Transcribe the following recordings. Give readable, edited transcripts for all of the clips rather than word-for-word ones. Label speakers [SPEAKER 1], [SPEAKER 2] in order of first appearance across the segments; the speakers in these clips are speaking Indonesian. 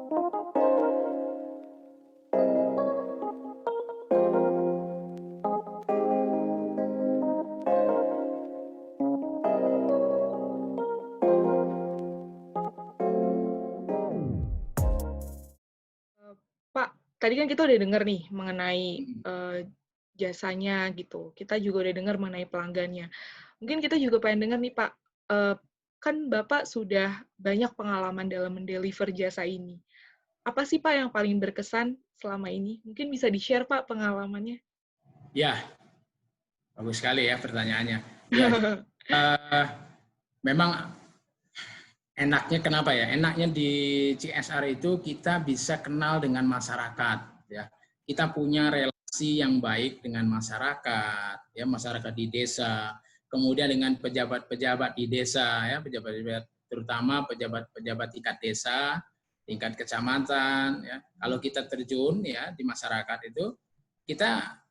[SPEAKER 1] Pak, tadi kan kita udah dengar nih mengenai jasanya gitu. Kita juga udah dengar mengenai pelanggannya. Mungkin kita juga pengen dengar nih Pak, eh, kan Bapak sudah banyak pengalaman dalam mendeliver jasa ini. Apa sih Pak yang paling berkesan selama ini? Mungkin bisa di-share Pak pengalamannya.
[SPEAKER 2] Ya, bagus sekali ya pertanyaannya. Ya, eh, memang enaknya kenapa ya? Enaknya di CSR itu kita bisa kenal dengan masyarakat, ya. Kita punya relasi yang baik dengan masyarakat, ya, masyarakat di desa, kemudian dengan pejabat-pejabat di desa, ya, pejabat-pejabat terutama pejabat-pejabat tingkat desa, tingkat kecamatan, ya. Kalau kita terjun ya di masyarakat itu, kita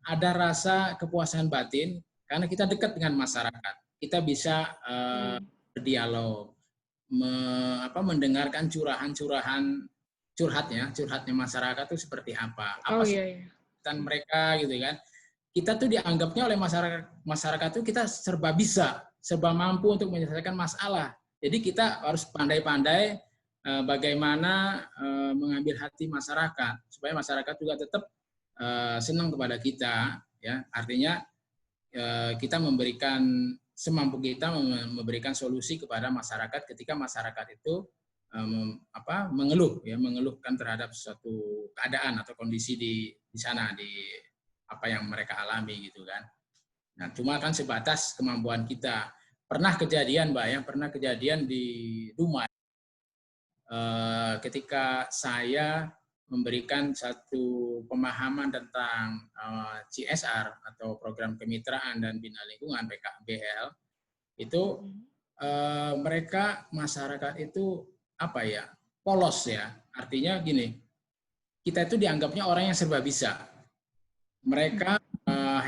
[SPEAKER 2] ada rasa kepuasan batin karena kita dekat dengan masyarakat. Kita bisa berdialog, mendengarkan curhatnya masyarakat itu seperti apa sih
[SPEAKER 1] Iya, iya.
[SPEAKER 2] kesulitan mereka gitu kan. Kita tuh dianggapnya oleh masyarakat itu kita serba bisa, serba mampu untuk menyelesaikan masalah. Jadi kita harus pandai-pandai bagaimana mengambil hati masyarakat supaya masyarakat juga tetap senang kepada kita, ya. Artinya kita memberikan semampu kita memberikan solusi kepada masyarakat ketika masyarakat itu mengeluhkan terhadap suatu keadaan atau kondisi di sana, di apa yang mereka alami gitu kan. Nah, cuma kan sebatas kemampuan kita. Pernah kejadian di rumah ketika saya memberikan satu pemahaman tentang CSR atau program kemitraan dan bina lingkungan PKBL, itu mereka masyarakat itu polos ya. Artinya gini, kita itu dianggapnya orang yang serba bisa. Mereka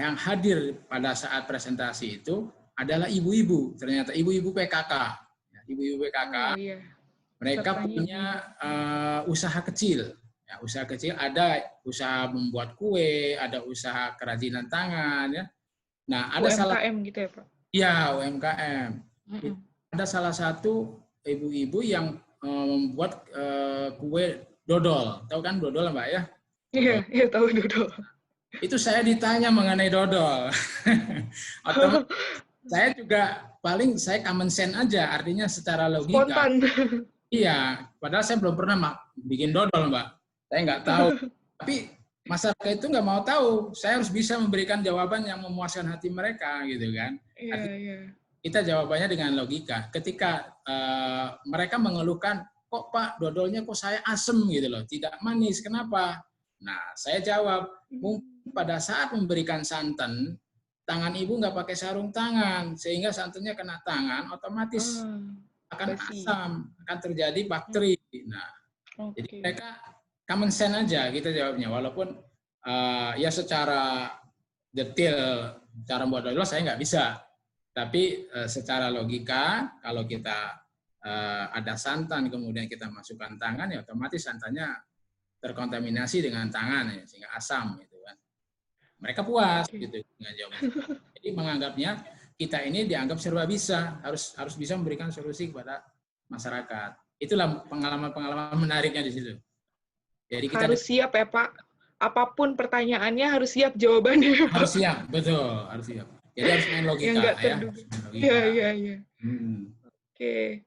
[SPEAKER 2] yang hadir pada saat presentasi itu adalah ibu-ibu, ternyata ibu-ibu PKK. Ibu-ibu PKK,
[SPEAKER 1] Oh, iya.
[SPEAKER 2] mereka punya usaha kecil. Ya, usaha kecil, ada usaha membuat kue, ada usaha kerajinan tangan, ya. Nah, ada
[SPEAKER 1] UMKM gitu ya, Pak?
[SPEAKER 2] Ya, UMKM. Ada salah satu ibu-ibu yang membuat kue dodol. Tahu kan dodol, Mbak ya?
[SPEAKER 1] Iya, tahu dodol.
[SPEAKER 2] Itu saya ditanya mengenai dodol. Atau saya juga saya common sense aja, artinya secara logika.
[SPEAKER 1] Spontan.
[SPEAKER 2] Iya, padahal saya belum pernah bikin dodol, Mbak. Saya nggak tahu. Tapi masyarakat itu nggak mau tahu. Saya harus bisa memberikan jawaban yang memuaskan hati mereka, gitu kan.
[SPEAKER 1] Iya.
[SPEAKER 2] Kita jawabannya dengan logika. Ketika mereka mengeluhkan, kok Pak dodolnya kok saya asem gitu loh, tidak manis, kenapa? Nah, saya jawab, mungkin pada saat memberikan santan, tangan ibu nggak pakai sarung tangan, sehingga santannya kena tangan, otomatis akan asam, akan terjadi bakteri. Nah, jadi mereka common sense aja kita jawabnya, walaupun ya secara detail cara membuat dodol saya nggak bisa, tapi secara logika kalau kita ada santan kemudian kita masukkan tangan, ya otomatis santannya terkontaminasi dengan tangan, ya, sehingga asam gitu kan. Mereka puas gitu dengan jawabannya. Jadi menganggapnya kita ini dianggap serba bisa, harus bisa memberikan solusi kepada masyarakat. Itulah pengalaman-pengalaman menariknya di situ.
[SPEAKER 1] Jadi kita harus siap ya Pak. Apapun pertanyaannya harus siap jawabannya.
[SPEAKER 2] Harus siap, betul, harus siap. Jadi harus main logika ya.
[SPEAKER 1] Iya. Oke.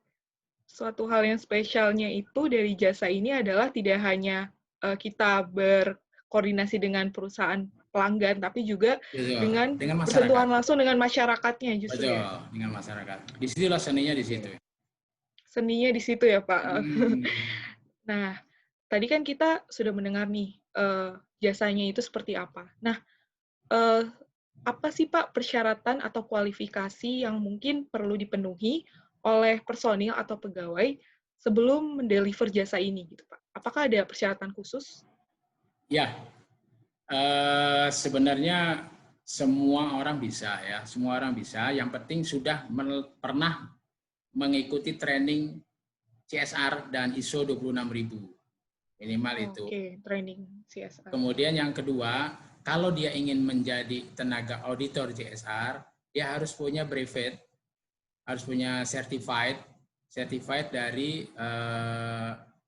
[SPEAKER 1] Suatu hal yang spesialnya itu dari jasa ini adalah tidak hanya kita berkoordinasi dengan perusahaan pelanggan, tapi juga dengan bersentuhan langsung dengan masyarakatnya justru.
[SPEAKER 2] Betul, dengan masyarakat. Di situlah seninya di situ.
[SPEAKER 1] Seninya di situ ya Pak. Nah, tadi kan kita sudah mendengar nih jasanya itu seperti apa. Nah, apa sih Pak persyaratan atau kualifikasi yang mungkin perlu dipenuhi oleh personil atau pegawai sebelum mendeliver jasa ini gitu Pak? Apakah ada persyaratan khusus?
[SPEAKER 2] Ya, sebenarnya semua orang bisa ya, semua orang bisa. Yang penting sudah pernah mengikuti training CSR dan ISO 26000. Minimal itu.
[SPEAKER 1] Oke, training CSR.
[SPEAKER 2] Kemudian yang kedua, kalau dia ingin menjadi tenaga auditor CSR, dia harus punya brevet, harus punya certified dari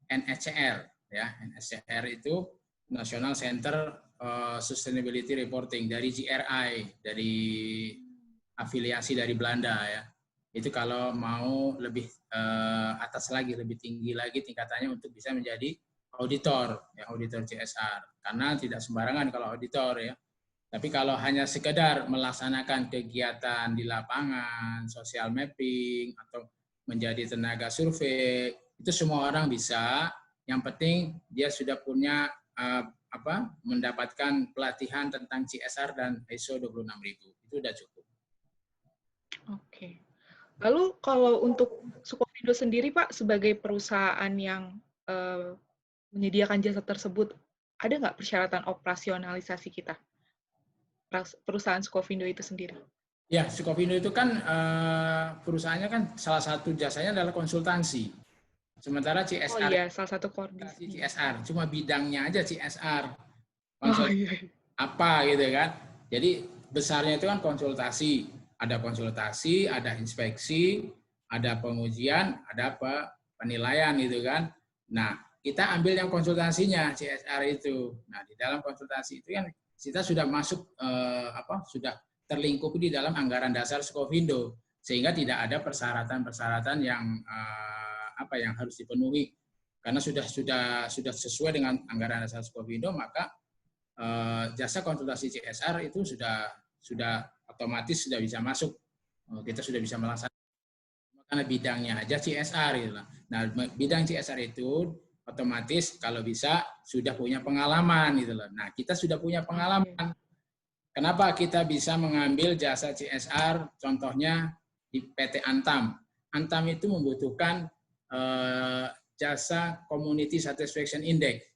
[SPEAKER 2] NSCR, ya. NSCR itu National Center Sustainability Reporting, dari GRI, dari afiliasi dari Belanda, ya. Itu kalau mau lebih atas lagi, lebih tinggi lagi tingkatannya untuk bisa menjadi auditor, ya, auditor CSR. Karena tidak sembarangan kalau auditor, ya. Tapi kalau hanya sekedar melaksanakan kegiatan di lapangan, social mapping, atau menjadi tenaga survei, itu semua orang bisa. Yang penting dia sudah punya mendapatkan pelatihan tentang CSR dan ISO 26000. Itu sudah cukup.
[SPEAKER 1] Oke. Lalu kalau untuk Sukovindo sendiri, Pak, sebagai perusahaan yang menyediakan jasa tersebut, ada nggak persyaratan operasionalisasi kita? Perusahaan Sukovindo itu sendiri.
[SPEAKER 2] Ya, Sukovindo itu kan perusahaannya kan salah satu jasanya adalah konsultansi. Sementara CSR,
[SPEAKER 1] oh iya, salah satu koordinasi
[SPEAKER 2] CSR, cuma bidangnya aja CSR.
[SPEAKER 1] Iya.
[SPEAKER 2] Apa gitu kan. Jadi besarnya itu kan konsultasi. Ada konsultasi, ada inspeksi, ada pengujian, ada penilaian gitu kan. Nah, kita ambil yang konsultasinya CSR itu. Nah, di dalam konsultasi itu kan kita sudah masuk sudah terlingkupi di dalam anggaran dasar Sukovindo, sehingga tidak ada persyaratan-persyaratan yang yang harus dipenuhi. Karena sudah sesuai dengan anggaran dasar Sukovindo, maka jasa konsultasi CSR itu sudah otomatis sudah bisa masuk. Kita sudah bisa melaksanakan karena bidangnya aja CSR gitu. Nah, bidang CSR itu otomatis kalau bisa sudah punya pengalaman gitu loh. Nah, kita sudah punya pengalaman. Kenapa kita bisa mengambil jasa CSR? Contohnya di PT Antam. Antam itu membutuhkan jasa Community Satisfaction Index.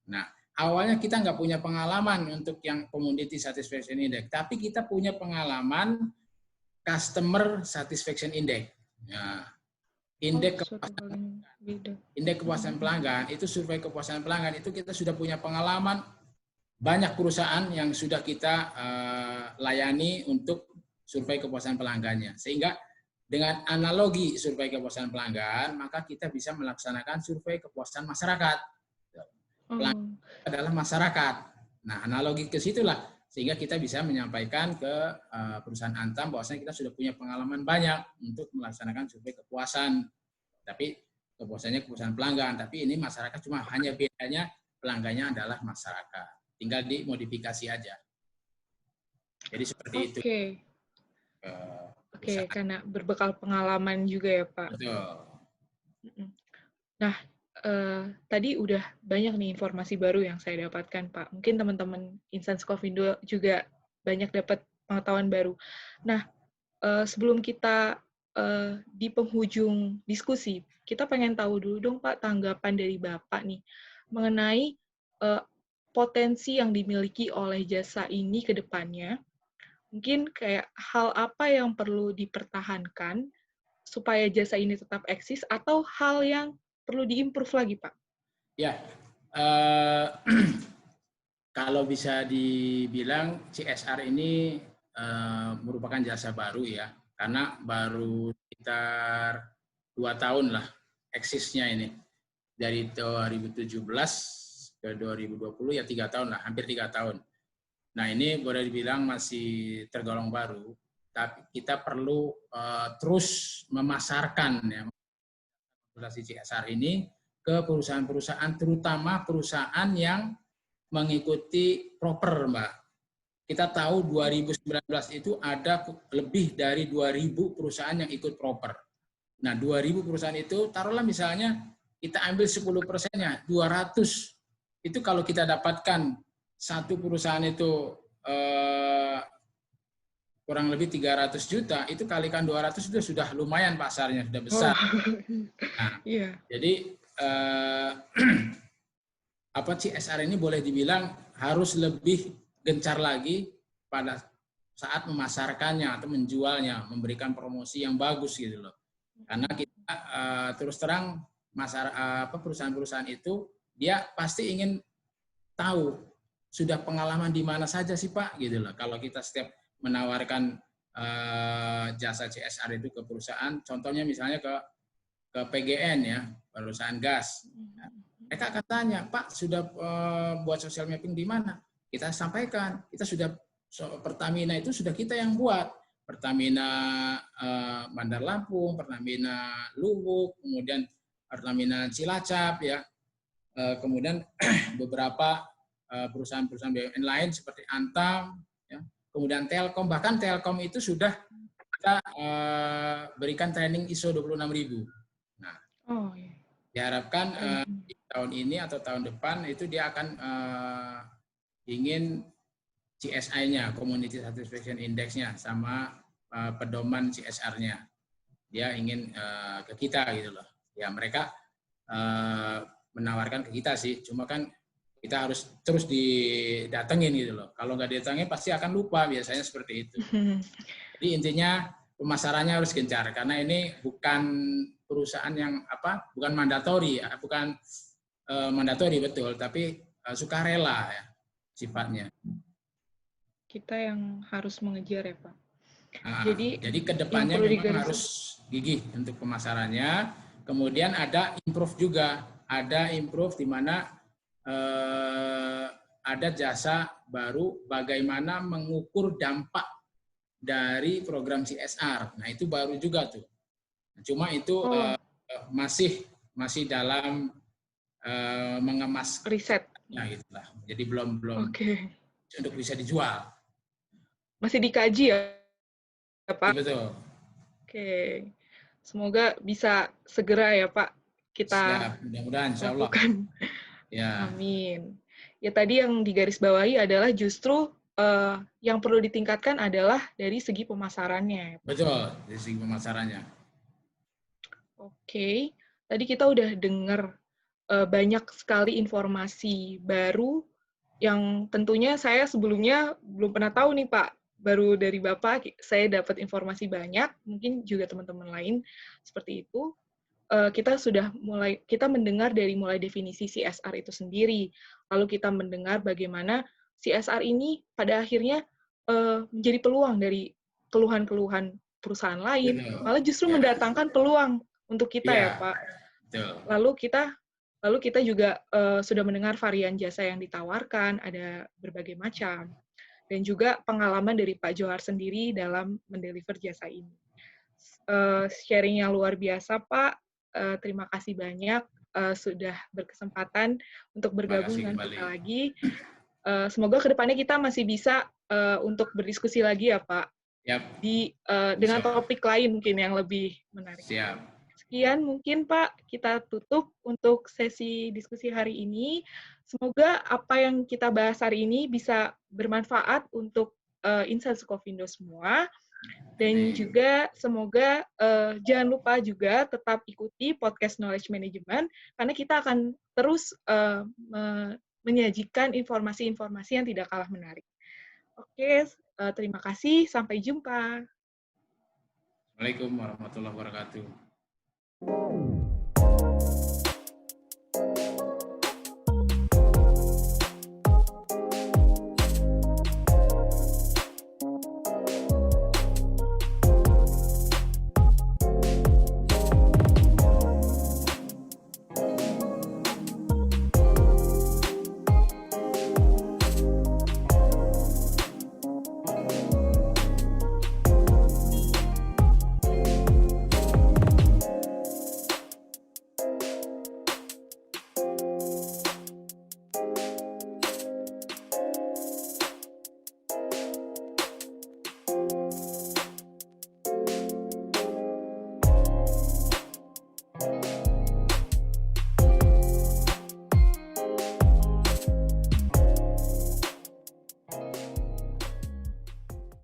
[SPEAKER 2] Nah, awalnya kita nggak punya pengalaman untuk yang Community Satisfaction Index, tapi kita punya pengalaman Customer Satisfaction Index. Nah, indeks kepuasan pelanggan itu, survei kepuasan pelanggan itu kita sudah punya pengalaman. Banyak perusahaan yang sudah kita layani untuk survei kepuasan pelanggannya. Sehingga dengan analogi survei kepuasan pelanggan, maka kita bisa melaksanakan survei kepuasan masyarakat. Pelanggan adalah masyarakat. Nah, analogi ke situlah sehingga kita bisa menyampaikan ke perusahaan Antam bahwasanya kita sudah punya pengalaman banyak untuk melaksanakan survei kepuasan. Tapi kepuasannya kepuasan pelanggan, tapi ini masyarakat, cuma hanya bedanya pelanggannya adalah masyarakat. Tinggal dimodifikasi aja. Jadi seperti itu.
[SPEAKER 1] Oke, karena berbekal pengalaman juga ya, Pak.
[SPEAKER 2] Betul.
[SPEAKER 1] Nah, tadi udah banyak nih informasi baru yang saya dapatkan, Pak. Mungkin teman-teman insan Sukovindo juga banyak dapat pengetahuan baru. Nah, sebelum kita di penghujung diskusi, kita pengen tahu dulu dong, Pak, tanggapan dari Bapak nih mengenai potensi yang dimiliki oleh jasa ini ke depannya. Mungkin kayak hal apa yang perlu dipertahankan supaya jasa ini tetap eksis, atau hal yang perlu diimprove lagi, Pak?
[SPEAKER 2] Ya, kalau bisa dibilang CSR ini merupakan jasa baru ya, karena baru sekitar 2 tahun lah eksisnya ini. Dari 2017 ke 2020 ya 3 tahun lah, hampir 3 tahun. Nah, ini boleh dibilang masih tergolong baru, tapi kita perlu terus memasarkan ya konsultasi CSR ini ke perusahaan-perusahaan, terutama perusahaan yang mengikuti proper, Mbak. Kita tahu 2019 itu ada lebih dari 2.000 perusahaan yang ikut proper. Nah, 2.000 perusahaan itu, taruhlah misalnya kita ambil 10%-nya, 200. Itu kalau kita dapatkan satu perusahaan itu kurang lebih 300 juta, itu kalikan 200 itu sudah lumayan pasarnya, sudah besar. Nah, jadi CSR ini boleh dibilang harus lebih gencar lagi pada saat memasarkannya atau menjualnya, memberikan promosi yang bagus gitu loh. Karena kita terus terang perusahaan-perusahaan itu dia pasti ingin tahu sudah pengalaman di mana saja sih Pak gitu loh. Kalau kita setiap menawarkan jasa CSR itu ke perusahaan, contohnya misalnya ke PGN ya, perusahaan gas. Mereka akan tanya, Pak sudah buat social mapping di mana? Kita sampaikan, kita sudah Pertamina itu sudah kita yang buat. Pertamina Bandar Lampung, Pertamina Lubuk, kemudian Pertamina Cilacap ya. Kemudian beberapa perusahaan-perusahaan BUMN lain seperti Antam, ya. Kemudian Telkom, bahkan Telkom itu sudah kita berikan training ISO 26000. Nah, diharapkan di tahun ini atau tahun depan itu dia akan ingin CSI-nya, Community Satisfaction Index-nya, sama pedoman CSR-nya. Dia ingin ke kita gitu loh. Ya mereka menawarkan ke kita sih, cuma kan kita harus terus didatengin gitu loh. Kalau nggak didatengin pasti akan lupa, biasanya seperti itu. Jadi intinya pemasarannya harus gencar, karena ini bukan perusahaan yang bukan mandatori ya, bukan mandatori betul, tapi sukarela ya sifatnya.
[SPEAKER 1] Kita yang harus mengejar ya Pak.
[SPEAKER 2] Jadi kedepannya memang harus gigih untuk pemasarannya. Kemudian ada improve juga, ada improve di mana ada jasa baru bagaimana mengukur dampak dari program CSR. Nah itu baru juga tuh. Cuma itu masih dalam mengemas
[SPEAKER 1] riset.
[SPEAKER 2] Ya gitulah. Jadi belum untuk bisa dijual.
[SPEAKER 1] Masih dikaji ya Pak?
[SPEAKER 2] Betul.
[SPEAKER 1] Oke. Semoga bisa segera ya Pak kita
[SPEAKER 2] siap, mudah-mudahan insya Allah.
[SPEAKER 1] Ya. Amin. Ya tadi yang digarisbawahi adalah justru yang perlu ditingkatkan adalah dari segi pemasarannya.
[SPEAKER 2] Betul, dari segi pemasarannya.
[SPEAKER 1] Oke. Tadi kita udah dengar banyak sekali informasi baru yang tentunya saya sebelumnya belum pernah tahu nih Pak. Baru dari Bapak saya dapat informasi banyak, mungkin juga teman-teman lain seperti itu. Kita mendengar dari mulai definisi CSR itu sendiri, lalu kita mendengar bagaimana CSR ini pada akhirnya menjadi peluang dari keluhan-keluhan perusahaan lain, malah justru mendatangkan peluang untuk kita ya Pak. Lalu kita juga sudah mendengar varian jasa yang ditawarkan, ada berbagai macam, dan juga pengalaman dari Pak Johar sendiri dalam mendeliver jasa ini. Sharing yang luar biasa Pak. Terima kasih banyak sudah berkesempatan untuk bergabung dengan kita lagi. Semoga kedepannya kita masih bisa untuk berdiskusi lagi ya Pak. Dengan topik lain mungkin yang lebih menarik.
[SPEAKER 2] Siap.
[SPEAKER 1] Sekian mungkin Pak, kita tutup untuk sesi diskusi hari ini. Semoga apa yang kita bahas hari ini bisa bermanfaat untuk insan Sukovindo semua. Dan juga semoga jangan lupa juga tetap ikuti podcast Knowledge Management, karena kita akan terus menyajikan informasi-informasi yang tidak kalah menarik. Oke, terima kasih. Sampai jumpa.
[SPEAKER 2] Assalamualaikum warahmatullahi wabarakatuh.